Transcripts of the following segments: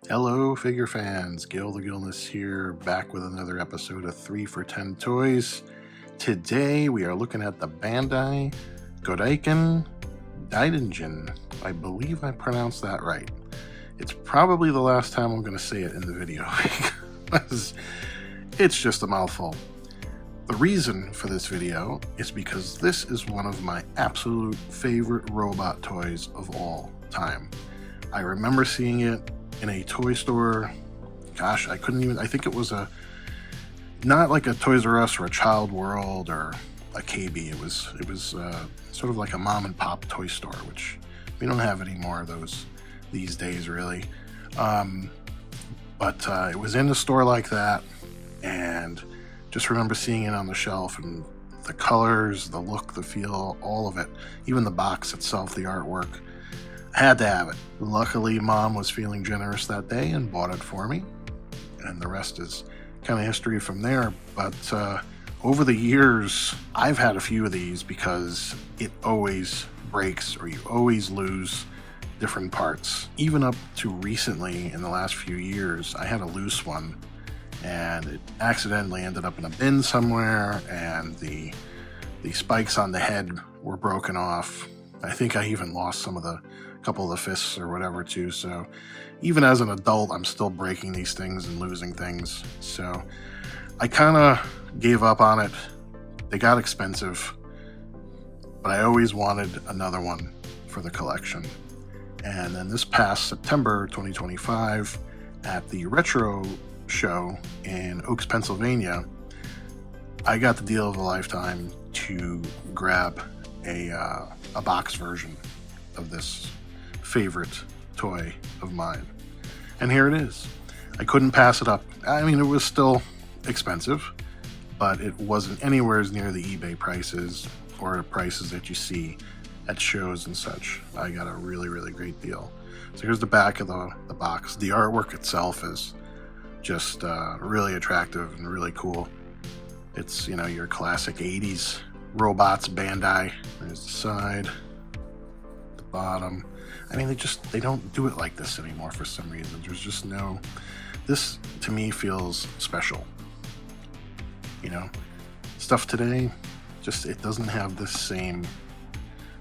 Hello figure fans, Gil the Gilness here, back with another episode of 3 for 10 Toys. Today we are looking at the Bandai Godaikin Daidenjin. I believe I pronounced that right. It's probably the last time I'm going to say it in the video because it's just a mouthful. The reason for this video is because this is one of my absolute favorite robot toys of all time. I remember seeing it in a toy store. Gosh, I think it was not like a Toys R Us or a Child World or a KB. It was sort of like a mom and pop toy store, which we don't have any more of these days really. But it was in a store like that, and just remember seeing it on the shelf, and the colors, the look, the feel, all of it, even the box itself, the artwork. I had to have it. Luckily, Mom was feeling generous that day and bought it for me, and the rest is kind of history from there. But over the years, I've had a few of these because it always breaks or you always lose different parts. Even up to recently, in the last few years, I had a loose one, and it accidentally ended up in a bin somewhere, and the spikes on the head were broken off. I think I even lost couple of the fists or whatever too. So even as an adult, I'm still breaking these things and losing things. So I kind of gave up on it. They got expensive, but I always wanted another one for the collection. And then this past September 2025 at the Retro show in Oaks, Pennsylvania, I got the deal of a lifetime to grab a box version of this favorite toy of mine, and here it is. I couldn't pass it up. I mean, it was still expensive, but it wasn't anywhere near the eBay prices or the prices that you see at shows and such. I got a really, really great deal. So here's the back of the box. The artwork itself is just really attractive and really cool. It's, you know, your classic 80s robots, Bandai. There's the side, the bottom. I mean, they don't do it like this anymore for some reason. There's just this to me feels special. You know, stuff today, it doesn't have this same,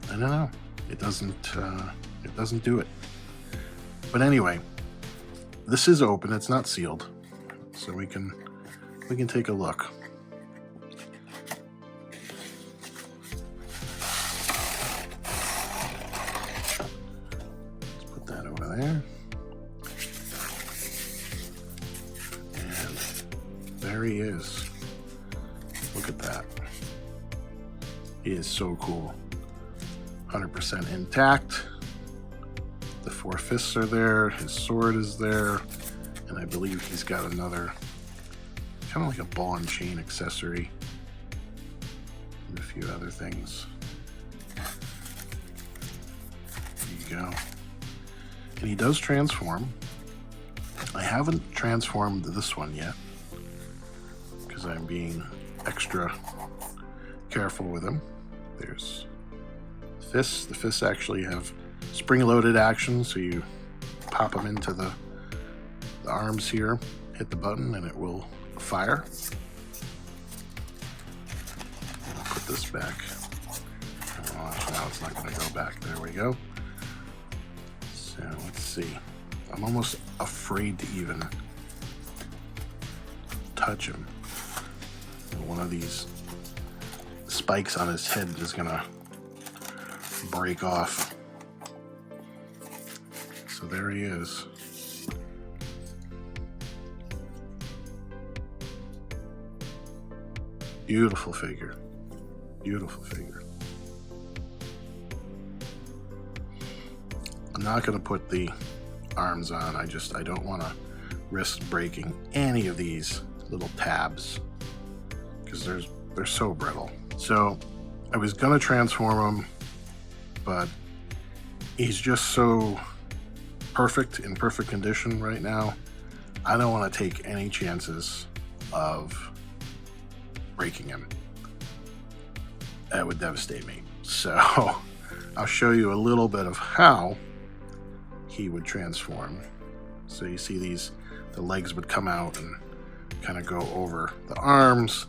I don't know, it doesn't do it. But anyway, this is open, it's not sealed, so we can take a look. There. And there he is. Look at that. He is so cool. 100% intact. The 4 fists are there. His sword is there. And I believe he's got another, kind of like a ball and chain accessory. And a few other things. There you go. And he does transform. I haven't transformed this one yet because I'm being extra careful with him. There's fists. The fists actually have spring-loaded action, so you pop them into the arms here, hit the button, and it will fire. I'll put this back. Oh, now it's not going to go back. There we go. So let's see. I'm almost afraid to even touch him. One of these spikes on his head is gonna break off. So there he is. Beautiful figure. Beautiful figure. I'm not going to put the arms on. I don't want to risk breaking any of these little tabs because they're so brittle. So I was going to transform him, but he's just so perfect, in perfect condition right now. I don't want to take any chances of breaking him. That would devastate me. So I'll show you a little bit of how he would transform. So you see the legs would come out and kind of go over the arms.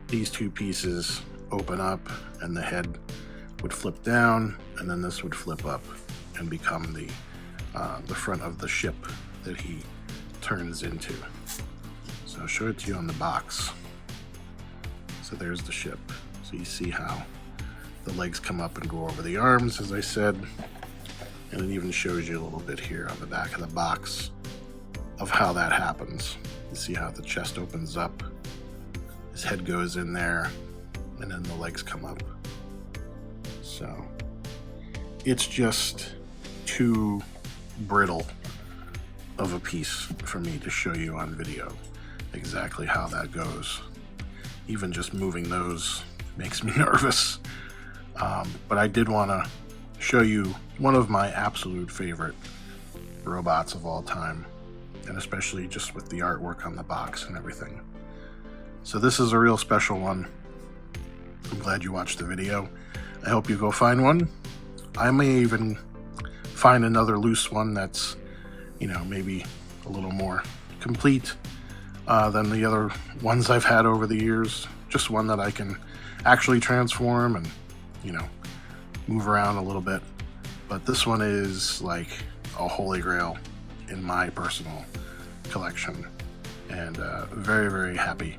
These two pieces open up and the head would flip down, and then this would flip up and become the front of the ship that he turns into. So I'll show it to you on the box. So there's the ship. So you see how the legs come up and go over the arms, as I said. And it even shows you a little bit here on the back of the box of how that happens. You see how the chest opens up, his head goes in there, and then the legs come up. So it's just too brittle of a piece for me to show you on video exactly how that goes. Even just moving those makes me nervous. But I did want to show you one of my absolute favorite robots of all time, and especially just with the artwork on the box and everything. So this is a real special one. I'm glad you watched the video. I hope you go find one. I may even find another loose one that's, maybe a little more complete than the other ones I've had over the years. Just one that I can actually transform and, move around a little bit. But this one is like a holy grail in my personal collection, and very, very happy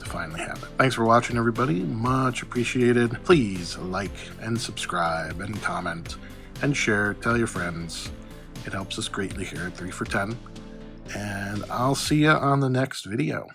to finally have it. Thanks for watching, everybody. Much appreciated. Please like and subscribe and comment and share. Tell your friends. It helps us greatly here at 3 for 10. And I'll see you on the next video.